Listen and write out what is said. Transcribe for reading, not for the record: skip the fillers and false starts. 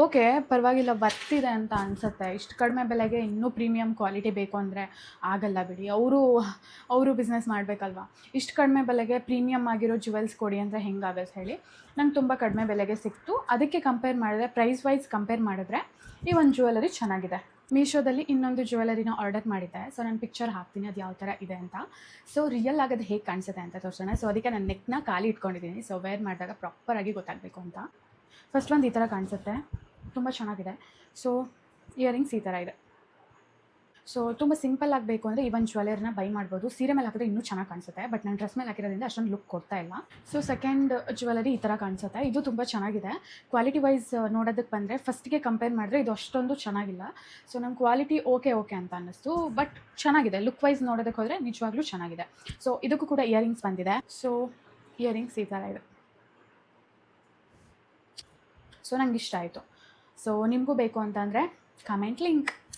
Okay, ಪರವಾಗಿಲ್ಲ, worth ಇದೆ ಅಂತ ಅನಿಸುತ್ತೆ. ಇಷ್ಟು ಕಡಿಮೆ ಬೆಲೆಗೆ ಇನ್ನೂ ಪ್ರೀಮಿಯಮ್ ಕ್ವಾಲಿಟಿ ಬೇಕು ಅಂದರೆ ಆಗಲ್ಲ ಬಿಡಿ. ಅವರು ಬಿಸ್ನೆಸ್ ಮಾಡಬೇಕಲ್ವಾ. ಇಷ್ಟು ಕಡಿಮೆ ಬೆಲೆಗೆ ಪ್ರೀಮಿಯಮ್ ಆಗಿರೋ ಜ್ಯುವೆಲ್ಸ್ ಕೊಡಿ ಅಂದರೆ ಹೆಂಗಾಗತ್ತೆ ಹೇಳಿ. ನಂಗೆ ತುಂಬ ಕಡಿಮೆ ಬೆಲೆಗೆ ಸಿಕ್ತು. ಅದಕ್ಕೆ ಕಂಪೇರ್ ಮಾಡಿದ್ರೆ, ಪ್ರೈಸ್ ವೈಸ್ ಕಂಪೇರ್ ಮಾಡಿದ್ರೆ ಈ ಒಂದು ಜ್ಯುವೆಲರಿ ಚೆನ್ನಾಗಿದೆ. ಮೀಶೋದಲ್ಲಿ ಇನ್ನೊಂದು ಜ್ಯುವೆಲರಿನ ಆರ್ಡರ್ ಮಾಡಿದ್ದೆ. ಸೊ ನಾನು ಪಿಕ್ಚರ್ ಹಾಕ್ತೀನಿ ಅದು ಯಾವ ಥರ ಇದೆ ಅಂತ. ಸೊ ರಿಯಲ್ ಆಗೋದು ಹೇಗೆ ಕಾಣಿಸುತ್ತೆ ಅಂತ ತೋರಿಸೋಣ. ಸೊ ಅದಕ್ಕೆ ನಾನು ನೆಕ್ನ ಖಾಲಿ ಇಟ್ಕೊಂಡಿದ್ದೀನಿ. ಸೊ ವೇರ್ ಮಾಡಿದಾಗ ಪ್ರಾಪರಾಗಿ ಗೊತ್ತಾಗಬೇಕು ಅಂತ. ಫಸ್ಟ್ ಒಂದು ಈ ಥರ ಕಾಣಿಸುತ್ತೆ, ತುಂಬ ಚೆನ್ನಾಗಿದೆ. ಸೊ ಇಯರಿಂಗ್ಸ್ ಈ ಥರ ಇದೆ. ಸೊ ತುಂಬ ಸಿಂಪಲ್ ಆಗಬೇಕು ಅಂದರೆ ಈ ಒಂದು ಜ್ಯುವೆಲರಿನ ಬೈ ಮಾಡ್ಬೋದು. ಸೀರೆ ಮೇಲೆ ಹಾಕಿದ್ರೆ ಇನ್ನೂ ಚೆನ್ನಾಗಿ ಕಾಣಿಸುತ್ತೆ, ಬಟ್ ನಾನು ಡ್ರೆಸ್ ಮೇಲೆ ಹಾಕಿರೋದ್ರಿಂದ ಅಷ್ಟೊಂದು ಲುಕ್ ಕೊಡ್ತಾ ಇಲ್ಲ. ಸೊ ಸೆಕೆಂಡ್ ಜ್ಯುವೆಲರಿ ಈ ಥರ ಕಾಣಿಸುತ್ತೆ. ಇದು ತುಂಬ ಚೆನ್ನಾಗಿದೆ. ಕ್ವಾಲಿಟಿ ವೈಸ್ ನೋಡೋದಕ್ಕೆ ಬಂದರೆ ಫಸ್ಟ್ಗೆ ಕಂಪೇರ್ ಮಾಡಿದ್ರೆ ಇದು ಅಷ್ಟೊಂದು ಚೆನ್ನಾಗಿಲ್ಲ. ಸೊ ನಂಗೆ ಕ್ವಾಲಿಟಿ ಓಕೆ ಅಂತ ಅನ್ನಿಸ್ತು, ಬಟ್ ಚೆನ್ನಾಗಿದೆ. ಲುಕ್ ವೈಸ್ ನೋಡೋದಕ್ಕೆ ಹೋದರೆ ನಿಜವಾಗ್ಲೂ ಚೆನ್ನಾಗಿದೆ. ಸೊ ಇದಕ್ಕೂ ಕೂಡ ಇಯರಿಂಗ್ಸ್ ಬಂದಿದೆ. ಸೊ ಇಯರಿಂಗ್ಸ್ ಈ ಥರ ಇದೆ. ಸೊ ನಂಗೆ ಇಷ್ಟ ಆಯಿತು. ಸೊ ನಿಮಗೂ ಬೇಕು ಅಂತಂದರೆ ಕಮೆಂಟ್ ಲಿಂಕ್.